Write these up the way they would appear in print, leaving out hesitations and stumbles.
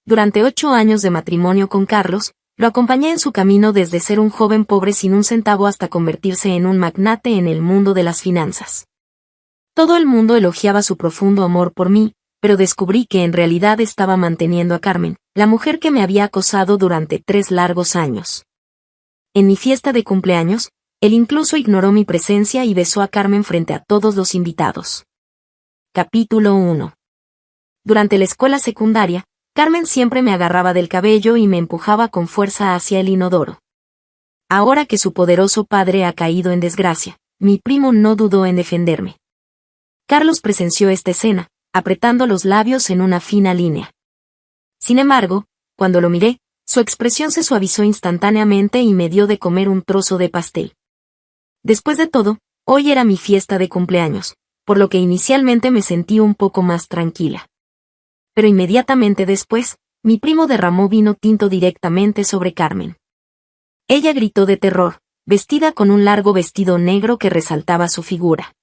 Durante 8 años de matrimonio con Carlos, lo acompañé en su camino desde ser un joven pobre sin un centavo hasta convertirse en un magnate en el mundo de las finanzas. Todo el mundo elogiaba su profundo amor por mí, pero descubrí que en realidad estaba manteniendo a Carmen, la mujer que me había acosado durante 3 largos años. En mi fiesta de cumpleaños, él incluso ignoró mi presencia y besó a Carmen frente a todos los invitados. Capítulo 1. Durante la escuela secundaria, Carmen siempre me agarraba del cabello y me empujaba con fuerza hacia el inodoro. Ahora que su poderoso padre ha caído en desgracia, mi primo no dudó en defenderme. Carlos presenció esta escena, apretando los labios en una fina línea. Sin embargo, cuando lo miré, su expresión se suavizó instantáneamente y me dio de comer un trozo de pastel. Después de todo, hoy era mi fiesta de cumpleaños, por lo que inicialmente me sentí un poco más tranquila. Pero inmediatamente después, mi primo derramó vino tinto directamente sobre Carmen. Ella gritó de terror, vestida con un largo vestido negro que resaltaba su figura.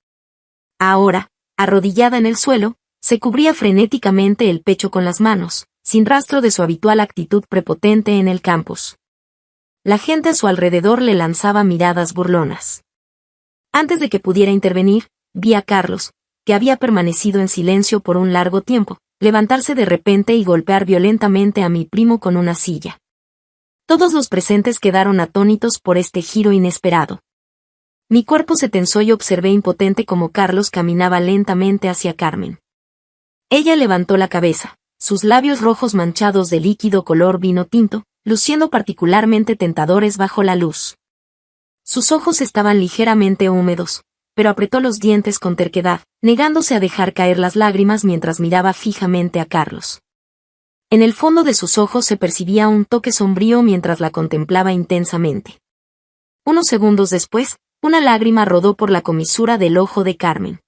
Ahora, arrodillada en el suelo, se cubría frenéticamente el pecho con las manos, sin rastro de su habitual actitud prepotente en el campus. La gente a su alrededor le lanzaba miradas burlonas. Antes de que pudiera intervenir, vi a Carlos, que había permanecido en silencio por un largo tiempo, levantarse de repente y golpear violentamente a mi primo con una silla. Todos los presentes quedaron atónitos por este giro inesperado. Mi cuerpo se tensó y observé impotente cómo Carlos caminaba lentamente hacia Carmen. Ella levantó la cabeza, sus labios rojos manchados de líquido color vino tinto, luciendo particularmente tentadores bajo la luz. Sus ojos estaban ligeramente húmedos, pero apretó los dientes con terquedad, negándose a dejar caer las lágrimas mientras miraba fijamente a Carlos. En el fondo de sus ojos se percibía un toque sombrío mientras la contemplaba intensamente. Unos segundos después, una lágrima rodó por la comisura del ojo de Carmen.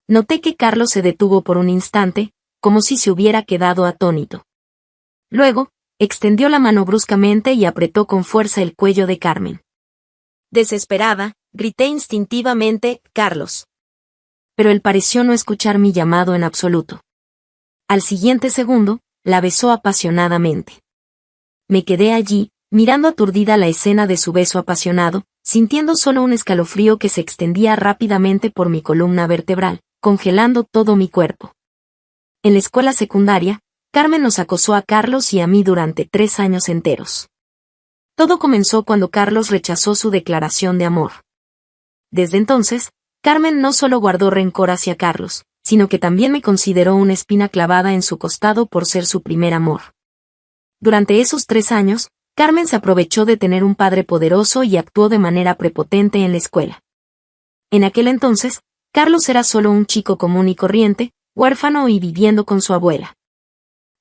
Noté que Carlos se detuvo por un instante, como si se hubiera quedado atónito. Luego, extendió la mano bruscamente y apretó con fuerza el cuello de Carmen. Desesperada, grité instintivamente, «Carlos». Pero él pareció no escuchar mi llamado en absoluto. Al siguiente segundo, la besó apasionadamente. Me quedé allí, mirando aturdida la escena de su beso apasionado, sintiendo solo un escalofrío que se extendía rápidamente por mi columna vertebral, congelando todo mi cuerpo. En la escuela secundaria, Carmen nos acosó a Carlos y a mí durante 3 años enteros. Todo comenzó cuando Carlos rechazó su declaración de amor. Desde entonces, Carmen no solo guardó rencor hacia Carlos, sino que también me consideró una espina clavada en su costado por ser su primer amor. Durante esos 3 años, Carmen se aprovechó de tener un padre poderoso y actuó de manera prepotente en la escuela. En aquel entonces, Carlos era solo un chico común y corriente, huérfano y viviendo con su abuela.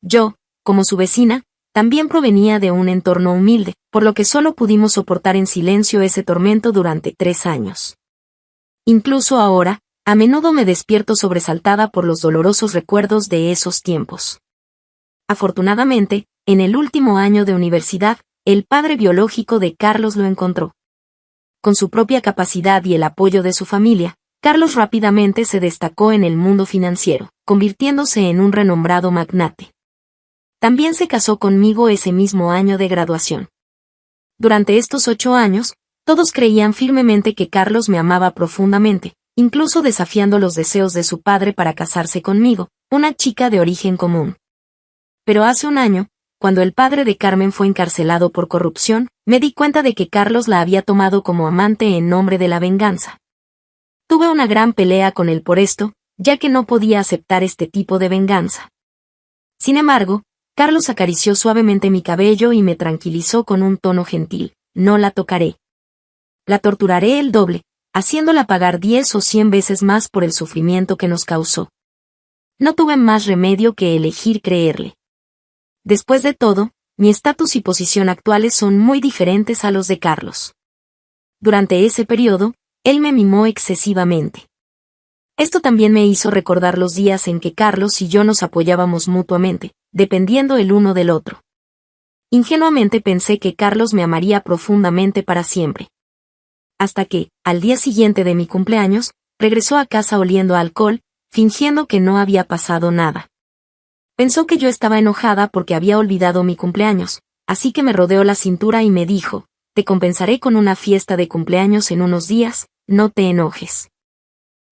Yo, como su vecina, también provenía de un entorno humilde, por lo que solo pudimos soportar en silencio ese tormento durante 3 años. Incluso ahora, a menudo me despierto sobresaltada por los dolorosos recuerdos de esos tiempos. Afortunadamente, en el último año de universidad, el padre biológico de Carlos lo encontró. Con su propia capacidad y el apoyo de su familia, Carlos rápidamente se destacó en el mundo financiero, convirtiéndose en un renombrado magnate. También se casó conmigo ese mismo año de graduación. Durante estos 8 años, todos creían firmemente que Carlos me amaba profundamente, incluso desafiando los deseos de su padre para casarse conmigo, una chica de origen común. Pero hace un año, cuando el padre de Carmen fue encarcelado por corrupción, me di cuenta de que Carlos la había tomado como amante en nombre de la venganza. Tuve una gran pelea con él por esto, ya que no podía aceptar este tipo de venganza. Sin embargo, Carlos acarició suavemente mi cabello y me tranquilizó con un tono gentil: «No la tocaré. La torturaré el doble, haciéndola pagar 10 o 100 veces más por el sufrimiento que nos causó». No tuve más remedio que elegir creerle. Después de todo, mi estatus y posición actuales son muy diferentes a los de Carlos. Durante ese periodo, él me mimó excesivamente. Esto también me hizo recordar los días en que Carlos y yo nos apoyábamos mutuamente, dependiendo el uno del otro. Ingenuamente pensé que Carlos me amaría profundamente para siempre. Hasta que, al día siguiente de mi cumpleaños, regresó a casa oliendo a alcohol, fingiendo que no había pasado nada. Pensó que yo estaba enojada porque había olvidado mi cumpleaños, así que me rodeó la cintura y me dijo, te compensaré con una fiesta de cumpleaños en unos días, no te enojes.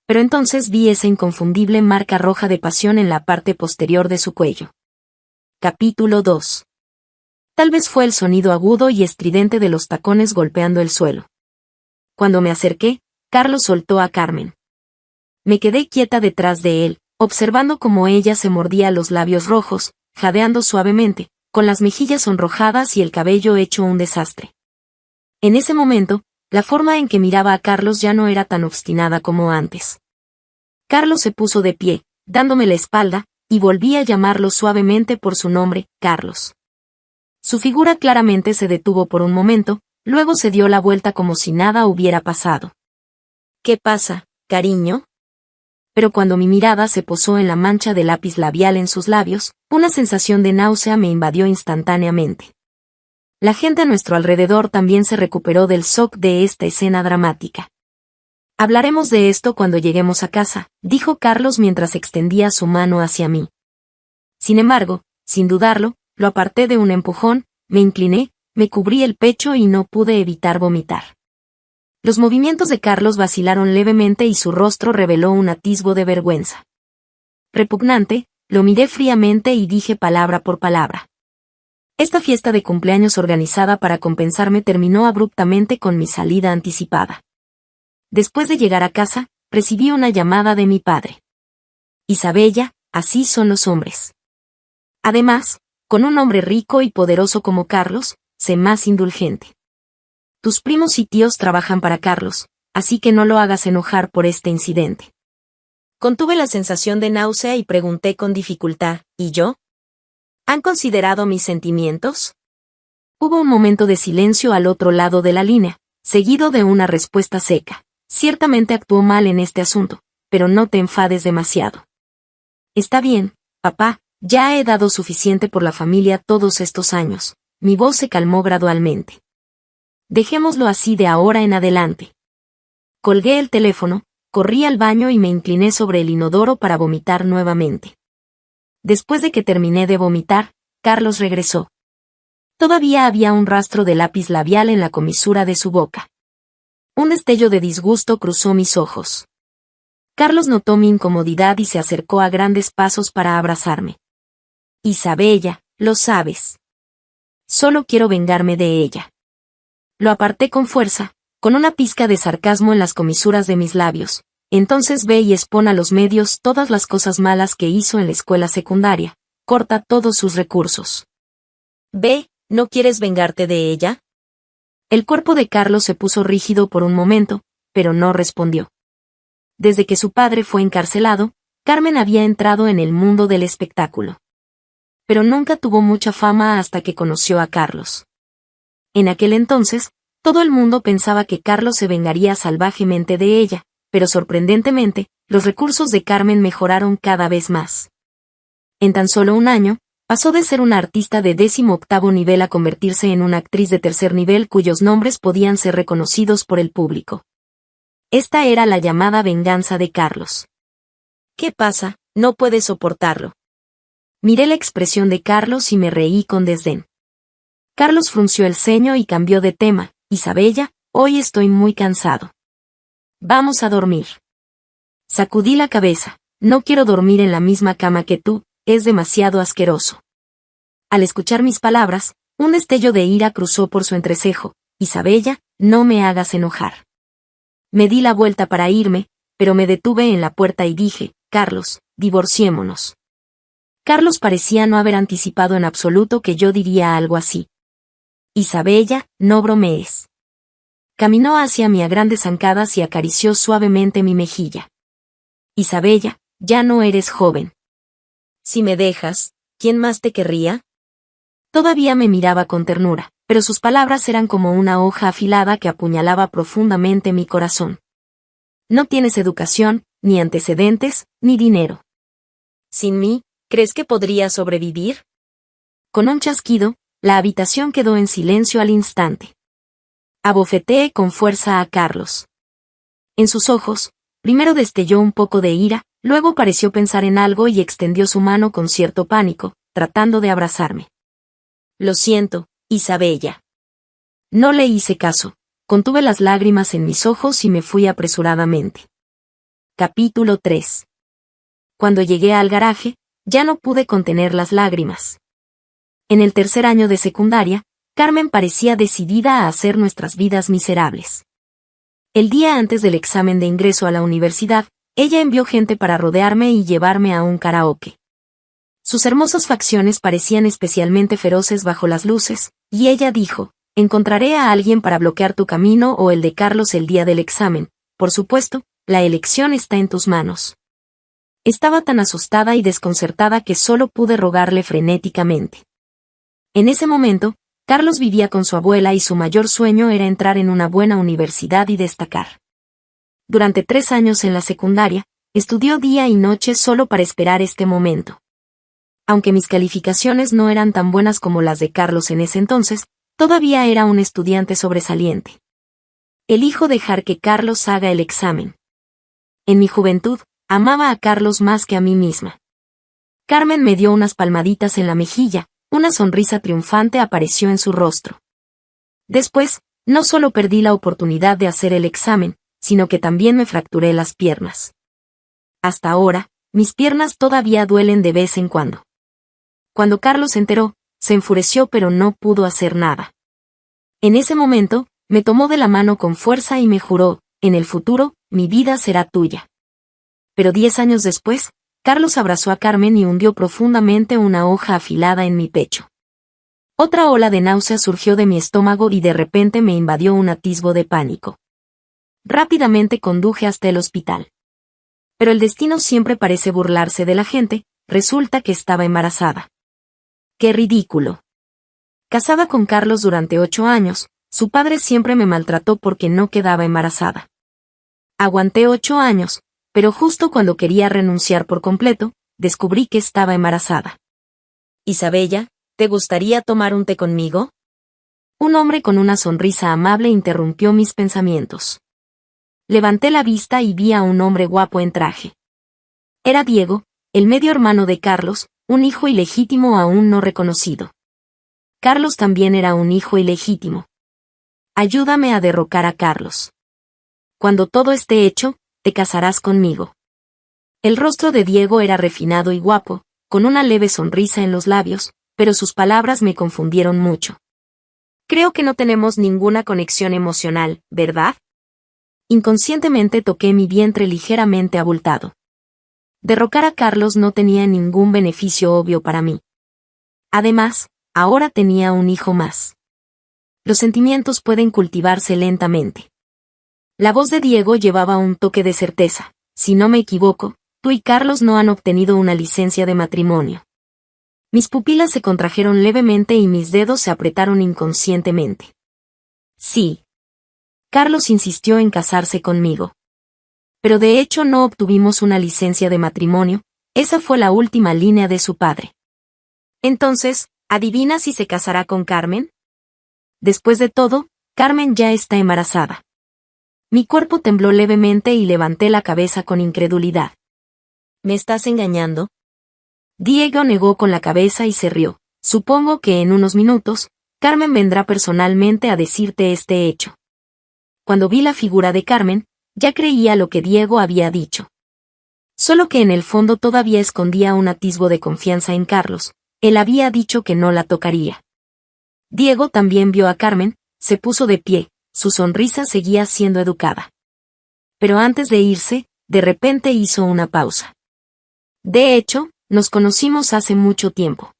Pero entonces vi esa inconfundible marca roja de pasión en la parte posterior de su cuello. Capítulo 2. Tal vez fue el sonido agudo y estridente de los tacones golpeando el suelo. Cuando me acerqué, Carlos soltó a Carmen. Me quedé quieta detrás de él, observando cómo ella se mordía los labios rojos, jadeando suavemente, con las mejillas sonrojadas y el cabello hecho un desastre. En ese momento, la forma en que miraba a Carlos ya no era tan obstinada como antes. Carlos se puso de pie, dándome la espalda, y volví a llamarlo suavemente por su nombre, Carlos. Su figura claramente se detuvo por un momento, luego se dio la vuelta como si nada hubiera pasado. ¿Qué pasa, cariño? Pero cuando mi mirada se posó en la mancha de lápiz labial en sus labios, una sensación de náusea me invadió instantáneamente. La gente a nuestro alrededor también se recuperó del shock de esta escena dramática. Hablaremos de esto cuando lleguemos a casa, dijo Carlos mientras extendía su mano hacia mí. Sin embargo, sin dudarlo, lo aparté de un empujón, me incliné, me cubrí el pecho y no pude evitar vomitar. Los movimientos de Carlos vacilaron levemente y su rostro reveló un atisbo de vergüenza. Repugnante, lo miré fríamente y dije palabra por palabra. Esta fiesta de cumpleaños organizada para compensarme terminó abruptamente con mi salida anticipada. Después de llegar a casa, recibí una llamada de mi padre. Isabella, así son los hombres. Además, con un hombre rico y poderoso como Carlos, sé más indulgente. Tus primos y tíos trabajan para Carlos, así que no lo hagas enojar por este incidente. Contuve la sensación de náusea y pregunté con dificultad, ¿y yo? ¿Han considerado mis sentimientos? Hubo un momento de silencio al otro lado de la línea, seguido de una respuesta seca. Ciertamente actuó mal en este asunto, pero no te enfades demasiado. Está bien, papá, ya he dado suficiente por la familia todos estos años. Mi voz se calmó gradualmente. Dejémoslo así de ahora en adelante. Colgué el teléfono, corrí al baño y me incliné sobre el inodoro para vomitar nuevamente. Después de que terminé de vomitar, Carlos regresó. Todavía había un rastro de lápiz labial en la comisura de su boca. Un destello de disgusto cruzó mis ojos. Carlos notó mi incomodidad y se acercó a grandes pasos para abrazarme. Isabella, lo sabes. Solo quiero vengarme de ella. Lo aparté con fuerza, con una pizca de sarcasmo en las comisuras de mis labios. Entonces ve y expon a los medios todas las cosas malas que hizo en la escuela secundaria. Corta todos sus recursos. Ve, ¿no quieres vengarte de ella? El cuerpo de Carlos se puso rígido por un momento, pero no respondió. Desde que su padre fue encarcelado, Carmen había entrado en el mundo del espectáculo. Pero nunca tuvo mucha fama hasta que conoció a Carlos. En aquel entonces, todo el mundo pensaba que Carlos se vengaría salvajemente de ella, pero sorprendentemente, los recursos de Carmen mejoraron cada vez más. En tan solo un año, pasó de ser una artista de 18º nivel a convertirse en una actriz de tercer nivel cuyos nombres podían ser reconocidos por el público. Esta era la llamada venganza de Carlos. ¿Qué pasa? No puedes soportarlo. Miré la expresión de Carlos y me reí con desdén. Carlos frunció el ceño y cambió de tema. Isabella, hoy estoy muy cansado. Vamos a dormir. Sacudí la cabeza. No quiero dormir en la misma cama que tú, es demasiado asqueroso. Al escuchar mis palabras, un destello de ira cruzó por su entrecejo. Isabella, no me hagas enojar. Me di la vuelta para irme, pero me detuve en la puerta y dije, Carlos, divorciémonos. Carlos parecía no haber anticipado en absoluto que yo diría algo así. Isabella, no bromees. Caminó hacia mí a grandes zancadas y acarició suavemente mi mejilla. Isabella, ya no eres joven. Si me dejas, ¿quién más te querría? Todavía me miraba con ternura, pero sus palabras eran como una hoja afilada que apuñalaba profundamente mi corazón. No tienes educación, ni antecedentes, ni dinero. Sin mí, ¿crees que podría sobrevivir? Con un chasquido, la habitación quedó en silencio al instante. Abofeteé con fuerza a Carlos. En sus ojos, primero destelló un poco de ira, Luego pareció pensar en algo y extendió su mano con cierto pánico, tratando de abrazarme. Lo siento, Isabella. No le hice caso, contuve las lágrimas en mis ojos y me fui apresuradamente. Capítulo 3. Cuando llegué al garaje, ya no pude contener las lágrimas. En el tercer año de secundaria, Carmen parecía decidida a hacer nuestras vidas miserables. El día antes del examen de ingreso a la universidad, ella envió gente para rodearme y llevarme a un karaoke. Sus hermosas facciones parecían especialmente feroces bajo las luces, y ella dijo: encontraré a alguien para bloquear tu camino o el de Carlos el día del examen. Por supuesto, la elección está en tus manos. Estaba tan asustada y desconcertada que solo pude rogarle frenéticamente. En ese momento, Carlos vivía con su abuela y su mayor sueño era entrar en una buena universidad y destacar. Durante 3 años en la secundaria, estudió día y noche solo para esperar este momento. Aunque mis calificaciones no eran tan buenas como las de Carlos en ese entonces, todavía era un estudiante sobresaliente. Elijo dejar que Carlos haga el examen. En mi juventud, amaba a Carlos más que a mí misma. Carmen me dio unas palmaditas en la mejilla, una sonrisa triunfante apareció en su rostro. Después, no solo perdí la oportunidad de hacer el examen, sino que también me fracturé las piernas. Hasta ahora, mis piernas todavía duelen de vez en cuando. Cuando Carlos se enteró, se enfureció pero no pudo hacer nada. En ese momento, me tomó de la mano con fuerza y me juró: en el futuro, mi vida será tuya. Pero 10 años después, Carlos abrazó a Carmen y hundió profundamente una hoja afilada en mi pecho. Otra ola de náuseas surgió de mi estómago y de repente me invadió un atisbo de pánico. Rápidamente conduje hasta el hospital. Pero el destino siempre parece burlarse de la gente, resulta que estaba embarazada. ¡Qué ridículo! Casada con Carlos durante 8 años, su padre siempre me maltrató porque no quedaba embarazada. Aguanté 8 años, pero justo cuando quería renunciar por completo, descubrí que estaba embarazada. Isabella, ¿te gustaría tomar un té conmigo? Un hombre con una sonrisa amable interrumpió mis pensamientos. Levanté la vista y vi a un hombre guapo en traje. Era Diego, el medio hermano de Carlos, un hijo ilegítimo aún no reconocido. Carlos también era un hijo ilegítimo. Ayúdame a derrocar a Carlos. Cuando todo esté hecho, te casarás conmigo. El rostro de Diego era refinado y guapo, con una leve sonrisa en los labios, pero sus palabras me confundieron mucho. Creo que no tenemos ninguna conexión emocional, ¿verdad? Inconscientemente toqué mi vientre ligeramente abultado. Derrocar a Carlos no tenía ningún beneficio obvio para mí. Además, ahora tenía un hijo más. Los sentimientos pueden cultivarse lentamente. La voz de Diego llevaba un toque de certeza. Si no me equivoco, tú y Carlos no han obtenido una licencia de matrimonio. Mis pupilas se contrajeron levemente y mis dedos se apretaron inconscientemente. Sí. Carlos insistió en casarse conmigo. Pero de hecho no obtuvimos una licencia de matrimonio, esa fue la última línea de su padre. Entonces, ¿adivina si se casará con Carmen? Después de todo, Carmen ya está embarazada. Mi cuerpo tembló levemente y levanté la cabeza con incredulidad. ¿Me estás engañando? Diego negó con la cabeza y se rió. Supongo que en unos minutos, Carmen vendrá personalmente a decirte este hecho. Cuando vi la figura de Carmen, ya creía lo que Diego había dicho. Solo que en el fondo todavía escondía un atisbo de confianza en Carlos. Él había dicho que no la tocaría. Diego también vio a Carmen, se puso de pie, su sonrisa seguía siendo educada. Pero antes de irse, de repente hizo una pausa. De hecho, nos conocimos hace mucho tiempo.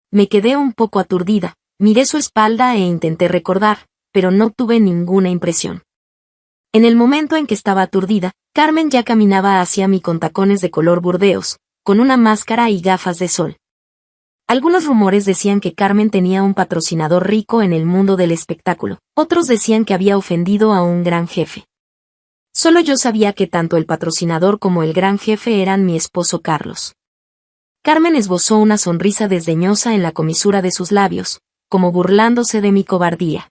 Me quedé un poco aturdida, miré su espalda e intenté recordar, pero no tuve ninguna impresión. En el momento en que estaba aturdida, Carmen ya caminaba hacia mí con tacones de color burdeos, con una máscara y gafas de sol. Algunos rumores decían que Carmen tenía un patrocinador rico en el mundo del espectáculo, otros decían que había ofendido a un gran jefe. Solo yo sabía que tanto el patrocinador como el gran jefe eran mi esposo Carlos. Carmen esbozó una sonrisa desdeñosa en la comisura de sus labios, como burlándose de mi cobardía.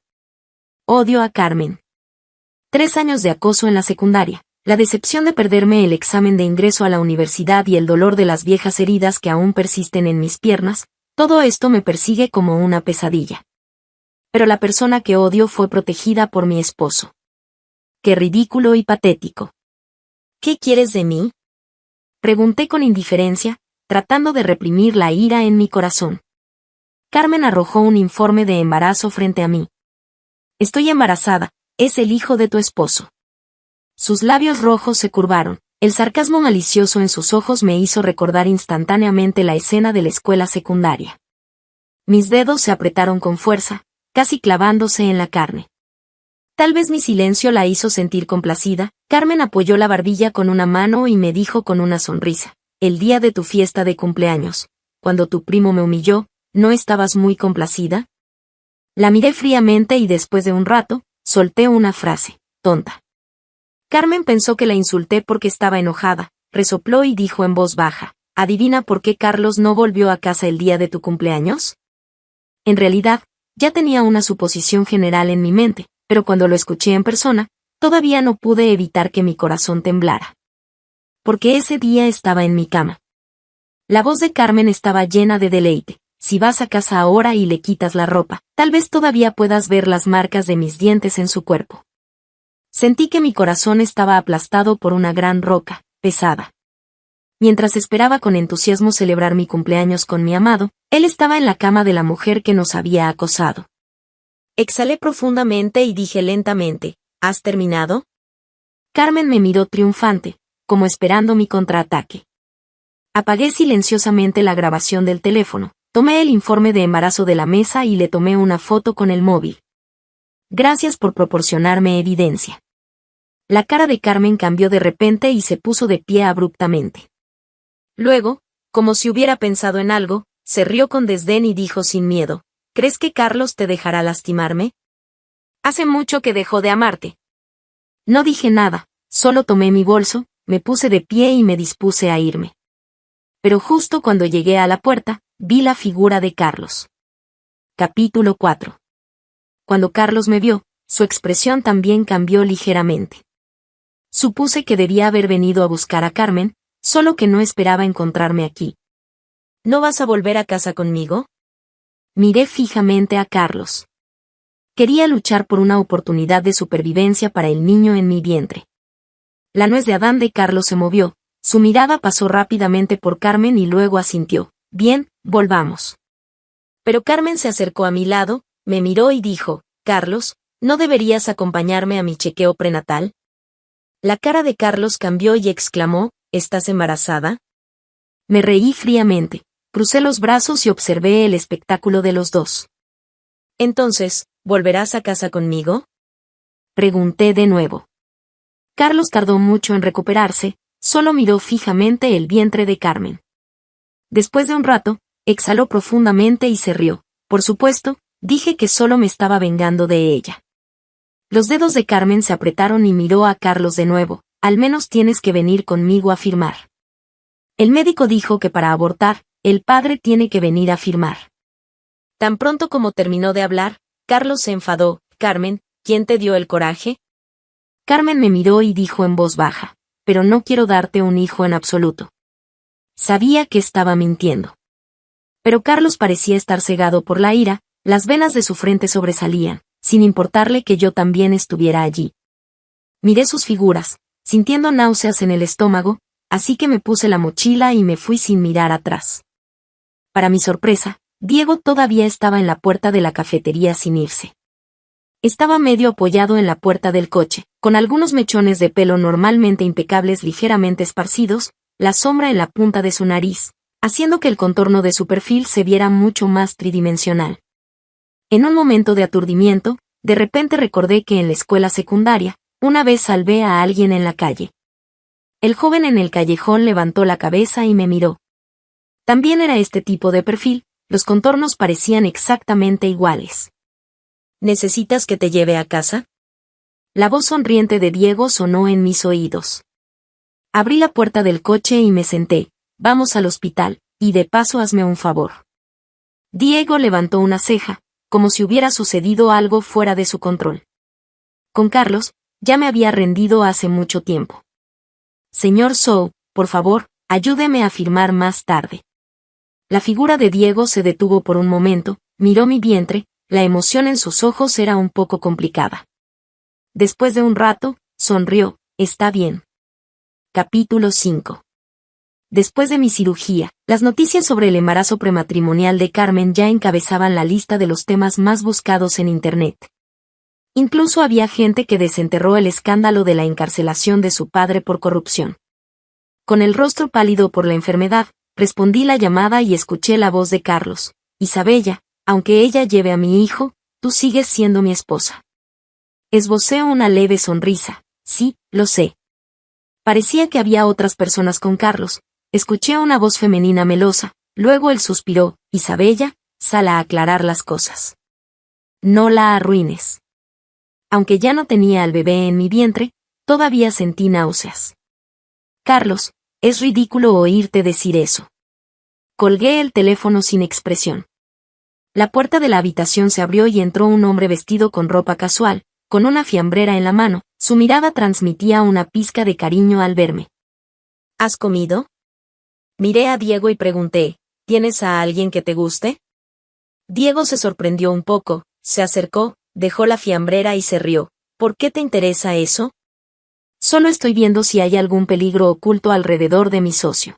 Odio a Carmen. 3 años de acoso en la secundaria, La decepción de perderme el examen de ingreso a la universidad y el dolor de las viejas heridas que aún persisten en mis piernas, todo esto me persigue como una pesadilla. Pero la persona que odio fue protegida por mi esposo. ¡Qué ridículo y patético! ¿Qué quieres de mí?, pregunté con indiferencia, tratando de reprimir la ira en mi corazón. Carmen arrojó un informe de embarazo frente a mí. Estoy embarazada, es el hijo de tu esposo. Sus labios rojos se curvaron, el sarcasmo malicioso en sus ojos me hizo recordar instantáneamente la escena de la escuela secundaria. Mis dedos se apretaron con fuerza, casi clavándose en la carne. Tal vez mi silencio la hizo sentir complacida. Carmen apoyó la barbilla con una mano y me dijo con una sonrisa: el día de tu fiesta de cumpleaños, cuando tu primo me humilló, ¿no estabas muy complacida? La miré fríamente y después de un rato, solté una frase: tonta. Carmen pensó que la insulté porque estaba enojada, resopló y dijo en voz baja: ¿adivina por qué Carlos no volvió a casa el día de tu cumpleaños? En realidad, ya tenía una suposición general en mi mente, pero cuando lo escuché en persona, todavía no pude evitar que mi corazón temblara. Porque ese día estaba en mi cama. La voz de Carmen estaba llena de deleite. Si vas a casa ahora y le quitas la ropa, tal vez todavía puedas ver las marcas de mis dientes en su cuerpo. Sentí que mi corazón estaba aplastado por una gran roca, pesada. Mientras esperaba con entusiasmo celebrar mi cumpleaños con mi amado, él estaba en la cama de la mujer que nos había acosado. Exhalé profundamente y dije lentamente: ¿has terminado? Carmen me miró triunfante, como esperando mi contraataque. Apagué silenciosamente la grabación del teléfono, tomé el informe de embarazo de la mesa y le tomé una foto con el móvil. Gracias por proporcionarme evidencia. La cara de Carmen cambió de repente y se puso de pie abruptamente. Luego, como si hubiera pensado en algo, se rió con desdén y dijo sin miedo: ¿crees que Carlos te dejará lastimarme? Hace mucho que dejó de amarte. No dije nada, solo tomé mi bolso, me puse de pie y me dispuse a irme. Pero justo cuando llegué a la puerta, vi la figura de Carlos. Capítulo 4. Cuando Carlos me vio, su expresión también cambió ligeramente. Supuse que debía haber venido a buscar a Carmen, solo que no esperaba encontrarme aquí. ¿No vas a volver a casa conmigo? Miré fijamente a Carlos. Quería luchar por una oportunidad de supervivencia para el niño en mi vientre. La nuez de Adán de Carlos se movió, su mirada pasó rápidamente por Carmen y luego asintió: bien, volvamos. Pero Carmen se acercó a mi lado, me miró y dijo: Carlos, ¿no deberías acompañarme a mi chequeo prenatal? La cara de Carlos cambió y exclamó: ¿estás embarazada? Me reí fríamente, crucé los brazos y observé el espectáculo de los dos. Entonces, ¿volverás a casa conmigo?, pregunté de nuevo. Carlos tardó mucho en recuperarse, solo miró fijamente el vientre de Carmen. Después de un rato, exhaló profundamente y se rió. Por supuesto, dije que solo me estaba vengando de ella. Los dedos de Carmen se apretaron y miró a Carlos de nuevo: al menos tienes que venir conmigo a firmar. El médico dijo que para abortar, el padre tiene que venir a firmar. Tan pronto como terminó de hablar, Carlos se enfadó: Carmen, ¿quién te dio el coraje? Carmen me miró y dijo en voz baja: pero no quiero darte un hijo en absoluto. Sabía que estaba mintiendo. Pero Carlos parecía estar cegado por la ira, las venas de su frente sobresalían, sin importarle que yo también estuviera allí. Miré sus figuras, sintiendo náuseas en el estómago, así que me puse la mochila y me fui sin mirar atrás. Para mi sorpresa, Diego todavía estaba en la puerta de la cafetería sin irse. Estaba medio apoyado en la puerta del coche, con algunos mechones de pelo normalmente impecables ligeramente esparcidos, la sombra en la punta de su nariz, haciendo que el contorno de su perfil se viera mucho más tridimensional. En un momento de aturdimiento, de repente recordé que en la escuela secundaria, una vez salvé a alguien en la calle. El joven en el callejón levantó la cabeza y me miró. También era este tipo de perfil, los contornos parecían exactamente iguales. ¿Necesitas que te lleve a casa? La voz sonriente de Diego sonó en mis oídos. Abrí la puerta del coche y me senté: vamos al hospital, y de paso hazme un favor. Diego levantó una ceja, como si hubiera sucedido algo fuera de su control. Con Carlos, ya me había rendido hace mucho tiempo. Señor Zhou, por favor, ayúdeme a firmar más tarde. La figura de Diego se detuvo por un momento, miró mi vientre, la emoción en sus ojos era un poco complicada. Después de un rato, sonrió, está bien. Capítulo 5. Después de mi cirugía, las noticias sobre el embarazo prematrimonial de Carmen ya encabezaban la lista de los temas más buscados en Internet. Incluso había gente que desenterró el escándalo de la encarcelación de su padre por corrupción. Con el rostro pálido por la enfermedad, respondí la llamada y escuché la voz de Carlos. Isabella, aunque ella lleve a mi hijo, tú sigues siendo mi esposa. Esbocé una leve sonrisa. Sí, lo sé. Parecía que había otras personas con Carlos. Escuché una voz femenina melosa, luego él suspiró. Isabella, sal a aclarar las cosas. No la arruines. Aunque ya no tenía al bebé en mi vientre, todavía sentí náuseas. Carlos, es ridículo oírte decir eso. Colgué el teléfono sin expresión. La puerta de la habitación se abrió y entró un hombre vestido con ropa casual, con una fiambrera en la mano. Su mirada transmitía una pizca de cariño al verme. ¿Has comido? Miré a Diego y pregunté, ¿tienes a alguien que te guste? Diego se sorprendió un poco, se acercó, dejó la fiambrera y se rió. ¿Por qué te interesa eso? Solo estoy viendo si hay algún peligro oculto alrededor de mi socio.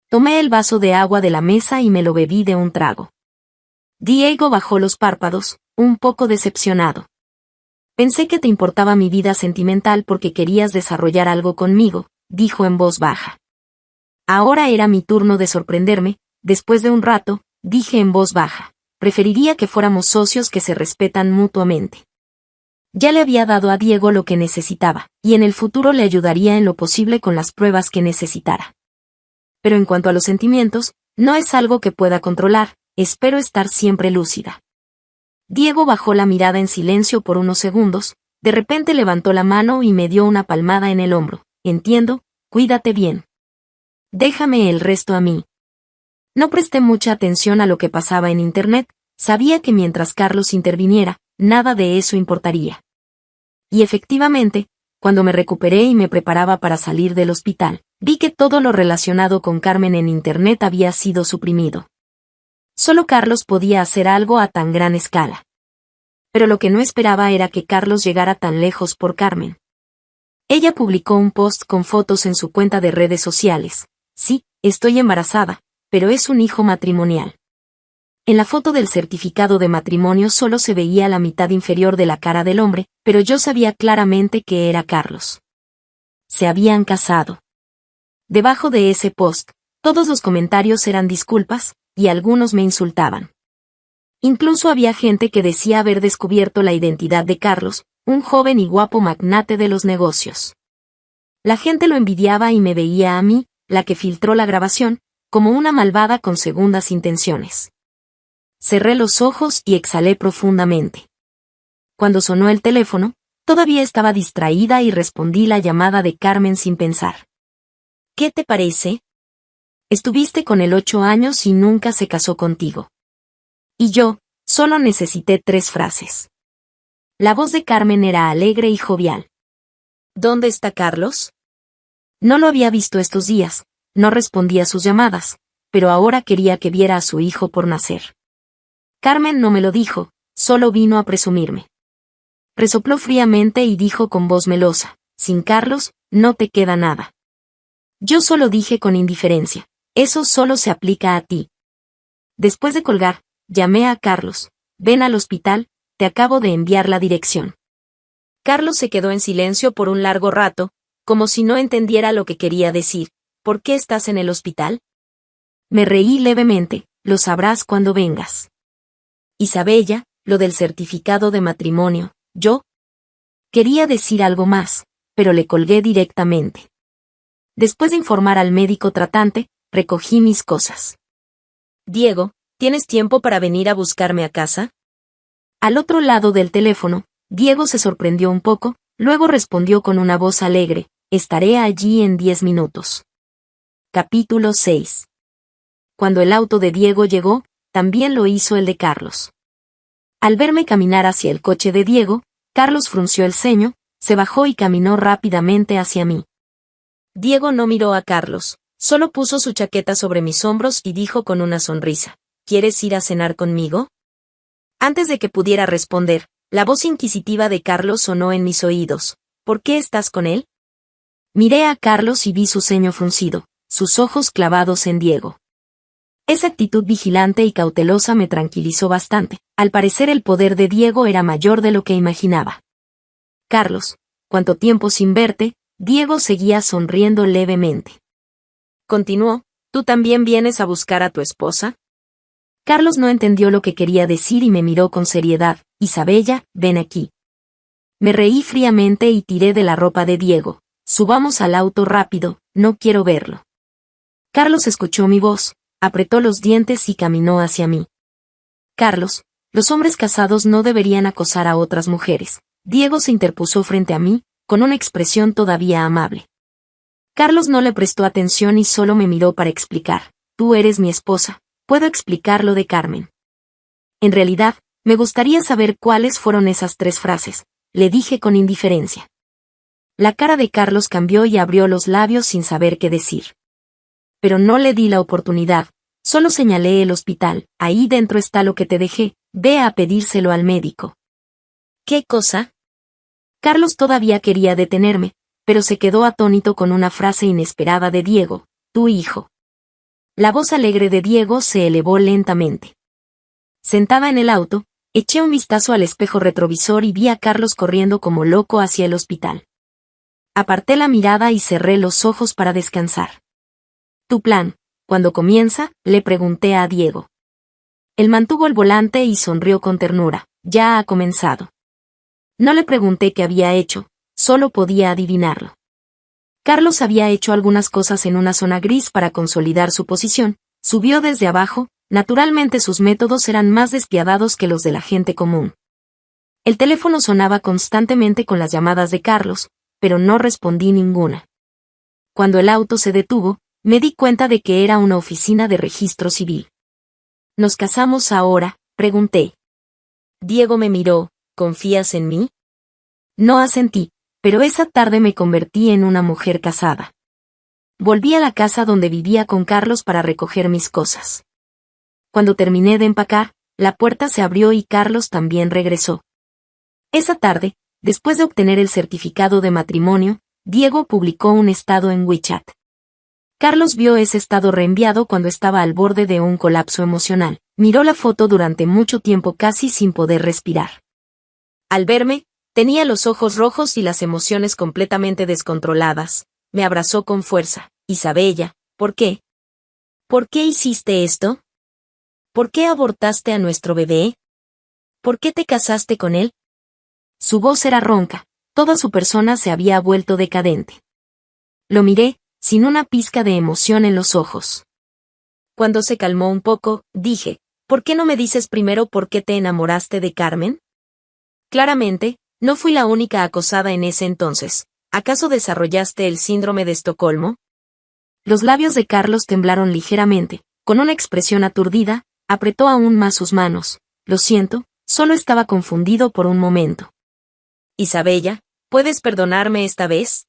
Tomé el vaso de agua de la mesa y me lo bebí de un trago. Diego bajó los párpados, un poco decepcionado. Pensé que te importaba mi vida sentimental porque querías desarrollar algo conmigo, dijo en voz baja. Ahora era mi turno de sorprenderme. Después de un rato, dije en voz baja, preferiría que fuéramos socios que se respetan mutuamente. Ya le había dado a Diego lo que necesitaba, y en el futuro le ayudaría en lo posible con las pruebas que necesitara. Pero en cuanto a los sentimientos, no es algo que pueda controlar, espero estar siempre lúcida. Diego bajó la mirada en silencio por unos segundos, de repente levantó la mano y me dio una palmada en el hombro. Entiendo, cuídate bien. Déjame el resto a mí. No presté mucha atención a lo que pasaba en Internet, sabía que mientras Carlos interviniera, nada de eso importaría. Y efectivamente, cuando me recuperé y me preparaba para salir del hospital, vi que todo lo relacionado con Carmen en Internet había sido suprimido. Solo Carlos podía hacer algo a tan gran escala. Pero lo que no esperaba era que Carlos llegara tan lejos por Carmen. Ella publicó un post con fotos en su cuenta de redes sociales. Sí, estoy embarazada, pero es un hijo matrimonial. En la foto del certificado de matrimonio solo se veía la mitad inferior de la cara del hombre, pero yo sabía claramente que era Carlos. Se habían casado. Debajo de ese post, todos los comentarios eran disculpas, y algunos me insultaban. Incluso había gente que decía haber descubierto la identidad de Carlos, un joven y guapo magnate de los negocios. La gente lo envidiaba y me veía a mí, la que filtró la grabación, como una malvada con segundas intenciones. Cerré los ojos y exhalé profundamente. Cuando sonó el teléfono, todavía estaba distraída y respondí la llamada de Carmen sin pensar. ¿Qué te parece? Estuviste con él 8 años y nunca se casó contigo. Y yo, solo necesité 3 frases. La voz de Carmen era alegre y jovial. ¿Dónde está Carlos? No lo había visto estos días, no respondía a sus llamadas, pero ahora quería que viera a su hijo por nacer. Carmen no me lo dijo, solo vino a presumirme. Resopló fríamente y dijo con voz melosa, sin Carlos, no te queda nada. Yo solo dije con indiferencia, eso solo se aplica a ti. Después de colgar, llamé a Carlos, ven al hospital, te acabo de enviar la dirección. Carlos se quedó en silencio por un largo rato, como si no entendiera lo que quería decir. ¿Por qué estás en el hospital? Me reí levemente, lo sabrás cuando vengas. Isabella, lo del certificado de matrimonio, yo. Quería decir algo más, pero le colgué directamente. Después de informar al médico tratante, recogí mis cosas. Diego, ¿tienes tiempo para venir a buscarme a casa? Al otro lado del teléfono, Diego se sorprendió un poco, luego respondió con una voz alegre, estaré allí en 10 minutos. Capítulo 6. Cuando el auto de Diego llegó, también lo hizo el de Carlos. Al verme caminar hacia el coche de Diego, Carlos frunció el ceño, se bajó y caminó rápidamente hacia mí. Diego no miró a Carlos, solo puso su chaqueta sobre mis hombros y dijo con una sonrisa, ¿quieres ir a cenar conmigo? Antes de que pudiera responder, la voz inquisitiva de Carlos sonó en mis oídos. ¿Por qué estás con él? Miré a Carlos y vi su ceño fruncido, sus ojos clavados en Diego. Esa actitud vigilante y cautelosa me tranquilizó bastante. Al parecer el poder de Diego era mayor de lo que imaginaba. Carlos, ¿cuánto tiempo sin verte? Diego seguía sonriendo levemente. Continuó, ¿tú también vienes a buscar a tu esposa? Carlos no entendió lo que quería decir y me miró con seriedad. Isabella, ven aquí. Me reí fríamente y tiré de la ropa de Diego. Subamos al auto rápido, no quiero verlo. Carlos escuchó mi voz, apretó los dientes y caminó hacia mí. Carlos, los hombres casados no deberían acosar a otras mujeres. Diego se interpuso frente a mí, con una expresión todavía amable. Carlos no le prestó atención y solo me miró para explicar. Tú eres mi esposa, puedo explicar lo de Carmen. En realidad, me gustaría saber cuáles fueron esas 3 frases, le dije con indiferencia. La cara de Carlos cambió y abrió los labios sin saber qué decir. Pero no le di la oportunidad, solo señalé el hospital, ahí dentro está lo que te dejé, ve a pedírselo al médico. ¿Qué cosa? Carlos todavía quería detenerme, pero se quedó atónito con una frase inesperada de Diego, tu hijo. La voz alegre de Diego se elevó lentamente. Sentada en el auto, eché un vistazo al espejo retrovisor y vi a Carlos corriendo como loco hacia el hospital. Aparté la mirada y cerré los ojos para descansar. ¿Tu plan, cuándo comienza?, le pregunté a Diego. Él mantuvo el volante y sonrió con ternura. Ya ha comenzado. No le pregunté qué había hecho, solo podía adivinarlo. Carlos había hecho algunas cosas en una zona gris para consolidar su posición, subió desde abajo, naturalmente sus métodos eran más despiadados que los de la gente común. El teléfono sonaba constantemente con las llamadas de Carlos, pero no respondí ninguna. Cuando el auto se detuvo, me di cuenta de que era una oficina de registro civil. ¿Nos casamos ahora?, pregunté. Diego me miró, ¿confías en mí? No asentí, pero esa tarde me convertí en una mujer casada. Volví a la casa donde vivía con Carlos para recoger mis cosas. Cuando terminé de empacar, la puerta se abrió y Carlos también regresó. Esa tarde, después de obtener el certificado de matrimonio, Diego publicó un estado en WeChat. Carlos vio ese estado reenviado cuando estaba al borde de un colapso emocional. Miró la foto durante mucho tiempo casi sin poder respirar. Al verme, tenía los ojos rojos y las emociones completamente descontroladas. Me abrazó con fuerza. Isabella, ¿por qué? ¿Por qué hiciste esto? ¿Por qué abortaste a nuestro bebé? ¿Por qué te casaste con él? Su voz era ronca, toda su persona se había vuelto decadente. Lo miré, sin una pizca de emoción en los ojos. Cuando se calmó un poco, dije, ¿por qué no me dices primero por qué te enamoraste de Carmen? Claramente, no fui la única acosada en ese entonces. ¿Acaso desarrollaste el síndrome de Estocolmo? Los labios de Carlos temblaron ligeramente, con una expresión aturdida, apretó aún más sus manos. Lo siento, solo estaba confundido por un momento. Isabella, ¿puedes perdonarme esta vez?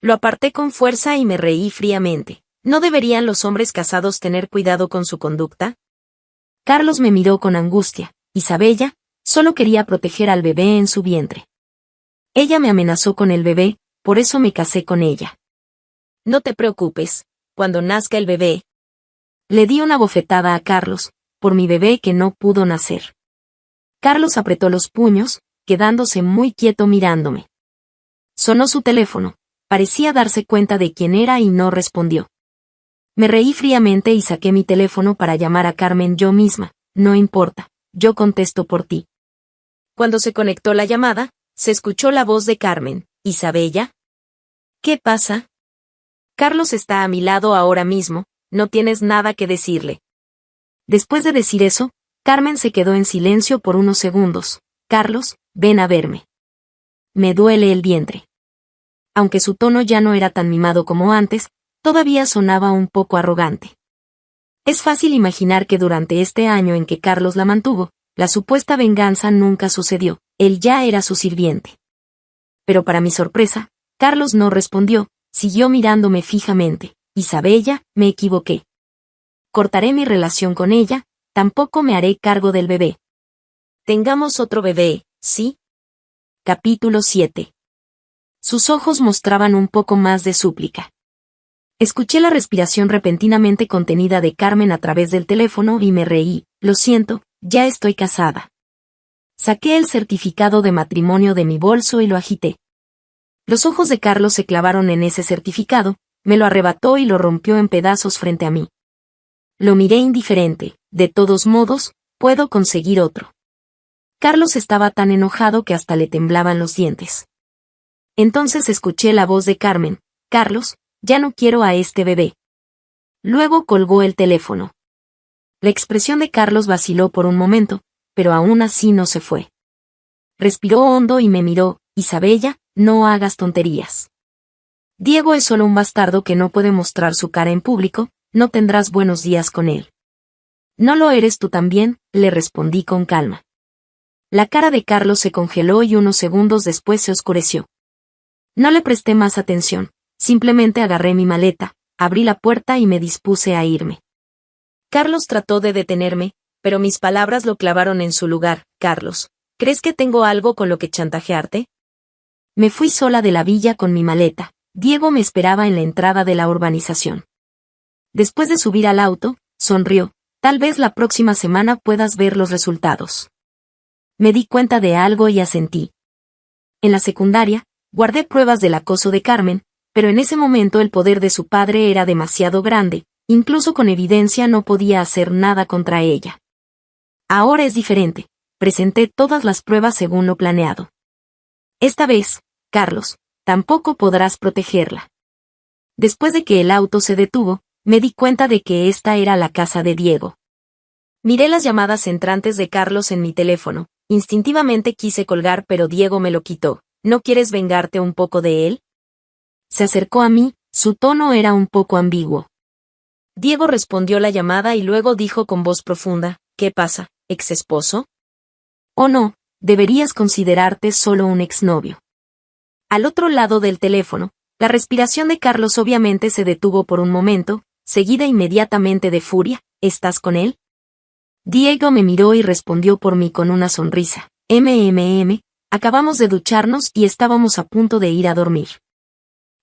Lo aparté con fuerza y me reí fríamente. ¿No deberían los hombres casados tener cuidado con su conducta? Carlos me miró con angustia. Isabella, solo quería proteger al bebé en su vientre. Ella me amenazó con el bebé, por eso me casé con ella. No te preocupes, cuando nazca el bebé. Le di una bofetada a Carlos, por mi bebé que no pudo nacer. Carlos apretó los puños, quedándose muy quieto mirándome. Sonó su teléfono, parecía darse cuenta de quién era y no respondió. Me reí fríamente y saqué mi teléfono para llamar a Carmen yo misma. No importa, yo contesto por ti. Cuando se conectó la llamada, se escuchó la voz de Carmen. ¿Isabella? ¿Qué pasa? Carlos está a mi lado ahora mismo, no tienes nada que decirle. Después de decir eso, Carmen se quedó en silencio por unos segundos. Carlos, ven a verme. Me duele el vientre. Aunque su tono ya no era tan mimado como antes, todavía sonaba un poco arrogante. Es fácil imaginar que durante este año en que Carlos la mantuvo, la supuesta venganza nunca sucedió, él ya era su sirviente. Pero para mi sorpresa, Carlos no respondió, siguió mirándome fijamente. Isabella, me equivoqué. Cortaré mi relación con ella, tampoco me haré cargo del bebé. Tengamos otro bebé, ¿sí? Capítulo 7. Sus ojos mostraban un poco más de súplica. Escuché la respiración repentinamente contenida de Carmen a través del teléfono y me reí. Lo siento, ya estoy casada. Saqué el certificado de matrimonio de mi bolso y lo agité. Los ojos de Carlos se clavaron en ese certificado, me lo arrebató y lo rompió en pedazos frente a mí. Lo miré indiferente, de todos modos, puedo conseguir otro. Carlos estaba tan enojado que hasta le temblaban los dientes. Entonces escuché la voz de Carmen: Carlos, ya no quiero a este bebé. Luego colgó el teléfono. La expresión de Carlos vaciló por un momento, pero aún así no se fue. Respiró hondo y me miró: Isabella, no hagas tonterías. Diego es solo un bastardo que no puede mostrar su cara en público, no tendrás buenos días con él. No lo eres tú también, le respondí con calma. La cara de Carlos se congeló y unos segundos después se oscureció. No le presté más atención, simplemente agarré mi maleta, abrí la puerta y me dispuse a irme. Carlos trató de detenerme, pero mis palabras lo clavaron en su lugar. Carlos, ¿crees que tengo algo con lo que chantajearte? Me fui sola de la villa con mi maleta. Diego me esperaba en la entrada de la urbanización. Después de subir al auto, sonrió: tal vez la próxima semana puedas ver los resultados. Me di cuenta de algo y asentí. En la secundaria, guardé pruebas del acoso de Carmen, pero en ese momento el poder de su padre era demasiado grande, incluso con evidencia no podía hacer nada contra ella. Ahora es diferente, presenté todas las pruebas según lo planeado. Esta vez, Carlos, tampoco podrás protegerla. Después de que el auto se detuvo, me di cuenta de que esta era la casa de Diego. Miré las llamadas entrantes de Carlos en mi teléfono, instintivamente quise colgar pero Diego me lo quitó. ¿No quieres vengarte un poco de él? Se acercó a mí, su tono era un poco ambiguo. Diego respondió la llamada y luego dijo con voz profunda: ¿Qué pasa, ex esposo? Oh no, deberías considerarte solo un exnovio. Al otro lado del teléfono, la respiración de Carlos obviamente se detuvo por un momento, seguida inmediatamente de furia. ¿Estás con él? Diego me miró y respondió por mí con una sonrisa: acabamos de ducharnos y estábamos a punto de ir a dormir.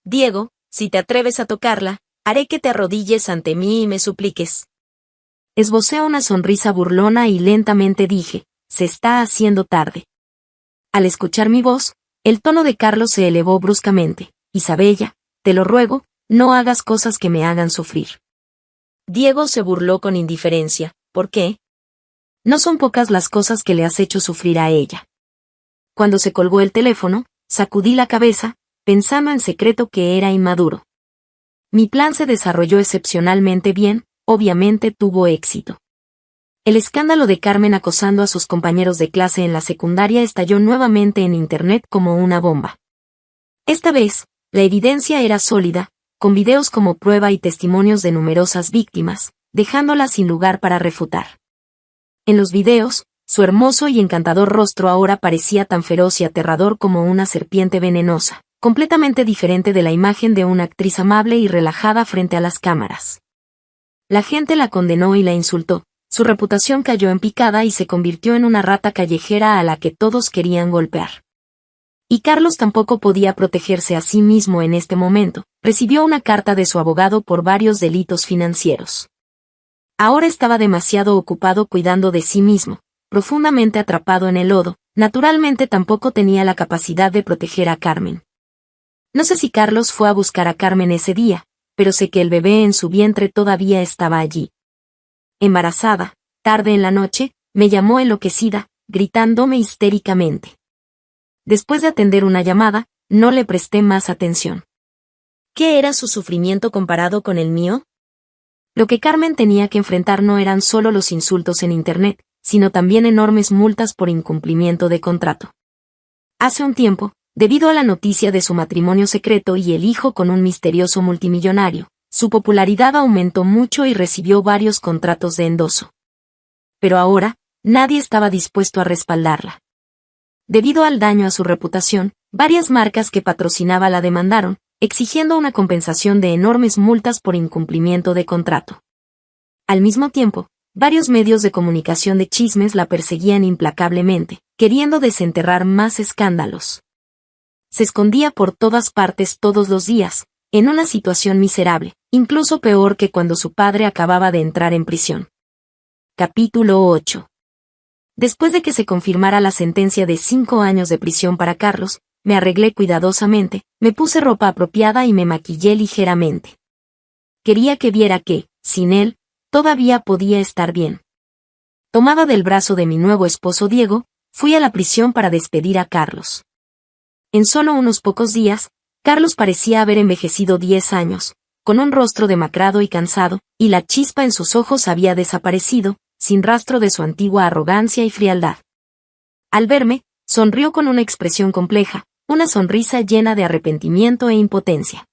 Diego, si te atreves a tocarla, haré que te arrodilles ante mí y me supliques. Esbocé una sonrisa burlona y lentamente dije: se está haciendo tarde. Al escuchar mi voz, el tono de Carlos se elevó bruscamente: Isabella, te lo ruego, no hagas cosas que me hagan sufrir. Diego se burló con indiferencia: ¿por qué? No son pocas las cosas que le has hecho sufrir a ella. Cuando se colgó el teléfono, sacudí la cabeza, pensando en secreto que era inmaduro. Mi plan se desarrolló excepcionalmente bien, obviamente tuvo éxito. El escándalo de Carmen acosando a sus compañeros de clase en la secundaria estalló nuevamente en Internet como una bomba. Esta vez, la evidencia era sólida, con videos como prueba y testimonios de numerosas víctimas, dejándolas sin lugar para refutar. En los videos, su hermoso y encantador rostro ahora parecía tan feroz y aterrador como una serpiente venenosa, completamente diferente de la imagen de una actriz amable y relajada frente a las cámaras. La gente la condenó y la insultó, su reputación cayó en picada y se convirtió en una rata callejera a la que todos querían golpear. Y Carlos tampoco podía protegerse a sí mismo en este momento, recibió una carta de su abogado por varios delitos financieros. Ahora estaba demasiado ocupado cuidando de sí mismo, profundamente atrapado en el lodo, naturalmente tampoco tenía la capacidad de proteger a Carmen. No sé si Carlos fue a buscar a Carmen ese día, pero sé que el bebé en su vientre todavía estaba allí. Embarazada, tarde en la noche, me llamó enloquecida, gritándome histéricamente. Después de atender una llamada, no le presté más atención. ¿Qué era su sufrimiento comparado con el mío? Lo que Carmen tenía que enfrentar no eran solo los insultos en Internet, sino también enormes multas por incumplimiento de contrato. Hace un tiempo, debido a la noticia de su matrimonio secreto y el hijo con un misterioso multimillonario, su popularidad aumentó mucho y recibió varios contratos de endoso. Pero ahora, nadie estaba dispuesto a respaldarla. Debido al daño a su reputación, varias marcas que patrocinaba la demandaron, exigiendo una compensación de enormes multas por incumplimiento de contrato. Al mismo tiempo, varios medios de comunicación de chismes la perseguían implacablemente, queriendo desenterrar más escándalos. Se escondía por todas partes todos los días, en una situación miserable, incluso peor que cuando su padre acababa de entrar en prisión. Capítulo 8. Después de que se confirmara la sentencia de 5 años de prisión para Carlos, me arreglé cuidadosamente, me puse ropa apropiada y me maquillé ligeramente. Quería que viera que, sin él, todavía podía estar bien. Tomada del brazo de mi nuevo esposo Diego, fui a la prisión para despedir a Carlos. En solo unos pocos días, Carlos parecía haber envejecido 10 años, con un rostro demacrado y cansado, y la chispa en sus ojos había desaparecido, sin rastro de su antigua arrogancia y frialdad. Al verme, sonrió con una expresión compleja, una sonrisa llena de arrepentimiento e impotencia.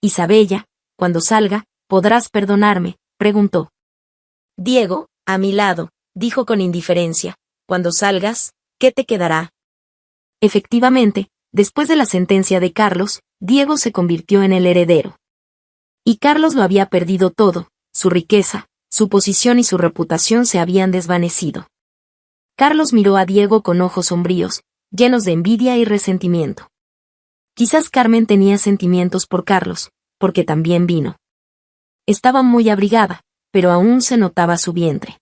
Isabella, cuando salga, ¿podrás perdonarme?, preguntó. Diego, a mi lado, dijo con indiferencia, cuando salgas, ¿qué te quedará? Efectivamente, después de la sentencia de Carlos, Diego se convirtió en el heredero. Y Carlos lo había perdido todo, su riqueza, su posición y su reputación se habían desvanecido. Carlos miró a Diego con ojos sombríos, llenos de envidia y resentimiento. Quizás Carmen tenía sentimientos por Carlos, porque también vino. Estaba muy abrigada, pero aún se notaba su vientre.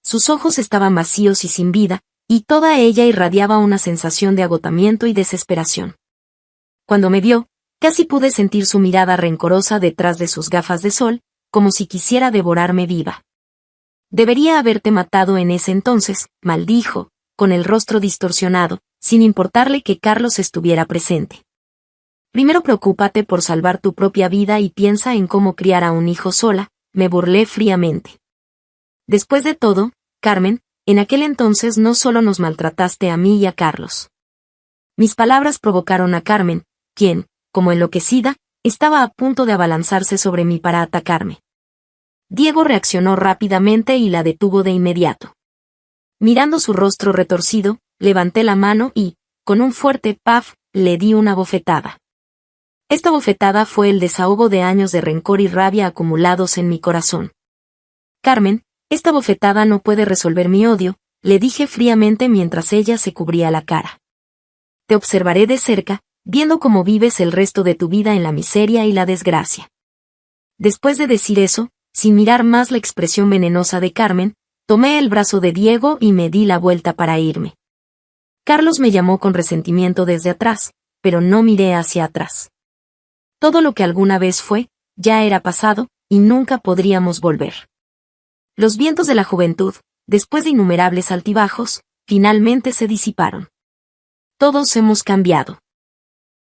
Sus ojos estaban vacíos y sin vida, y toda ella irradiaba una sensación de agotamiento y desesperación. Cuando me vio, casi pude sentir su mirada rencorosa detrás de sus gafas de sol, como si quisiera devorarme viva. Debería haberte matado en ese entonces, maldijo, con el rostro distorsionado, sin importarle que Carlos estuviera presente. Primero preocúpate por salvar tu propia vida y piensa en cómo criar a un hijo sola, me burlé fríamente. Después de todo, Carmen, en aquel entonces no solo nos maltrataste a mí y a Carlos. Mis palabras provocaron a Carmen, quien, como enloquecida, estaba a punto de abalanzarse sobre mí para atacarme. Diego reaccionó rápidamente y la detuvo de inmediato. Mirando su rostro retorcido, levanté la mano y, con un fuerte paf, le di una bofetada. Esta bofetada fue el desahogo de años de rencor y rabia acumulados en mi corazón. Carmen, esta bofetada no puede resolver mi odio, le dije fríamente mientras ella se cubría la cara. Te observaré de cerca, viendo cómo vives el resto de tu vida en la miseria y la desgracia. Después de decir eso, sin mirar más la expresión venenosa de Carmen, tomé el brazo de Diego y me di la vuelta para irme. Carlos me llamó con resentimiento desde atrás, pero no miré hacia atrás. Todo lo que alguna vez fue, ya era pasado, y nunca podríamos volver. Los vientos de la juventud, después de innumerables altibajos, finalmente se disiparon. Todos hemos cambiado.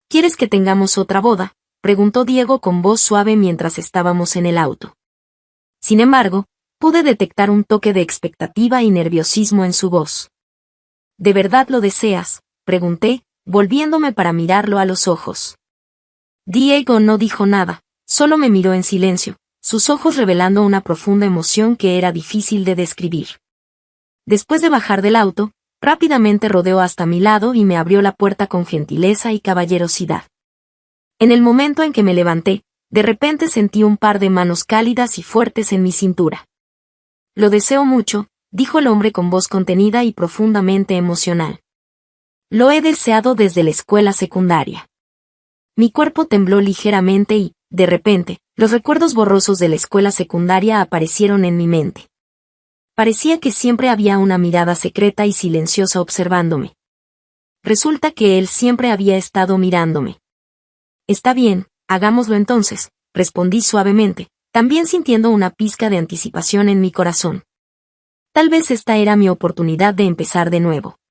¿Quieres que tengamos otra boda?, preguntó Diego con voz suave mientras estábamos en el auto. Sin embargo, pude detectar un toque de expectativa y nerviosismo en su voz. ¿De verdad lo deseas?, pregunté, volviéndome para mirarlo a los ojos. Diego no dijo nada, solo me miró en silencio, sus ojos revelando una profunda emoción que era difícil de describir. Después de bajar del auto, rápidamente rodeó hasta mi lado y me abrió la puerta con gentileza y caballerosidad. En el momento en que me levanté, de repente sentí un par de manos cálidas y fuertes en mi cintura. Lo deseo mucho, dijo el hombre con voz contenida y profundamente emocional. Lo he deseado desde la escuela secundaria. Mi cuerpo tembló ligeramente y, de repente, los recuerdos borrosos de la escuela secundaria aparecieron en mi mente. Parecía que siempre había una mirada secreta y silenciosa observándome. Resulta que él siempre había estado mirándome. Está bien, hagámoslo entonces, respondí suavemente, también sintiendo una pizca de anticipación en mi corazón. Tal vez esta era mi oportunidad de empezar de nuevo.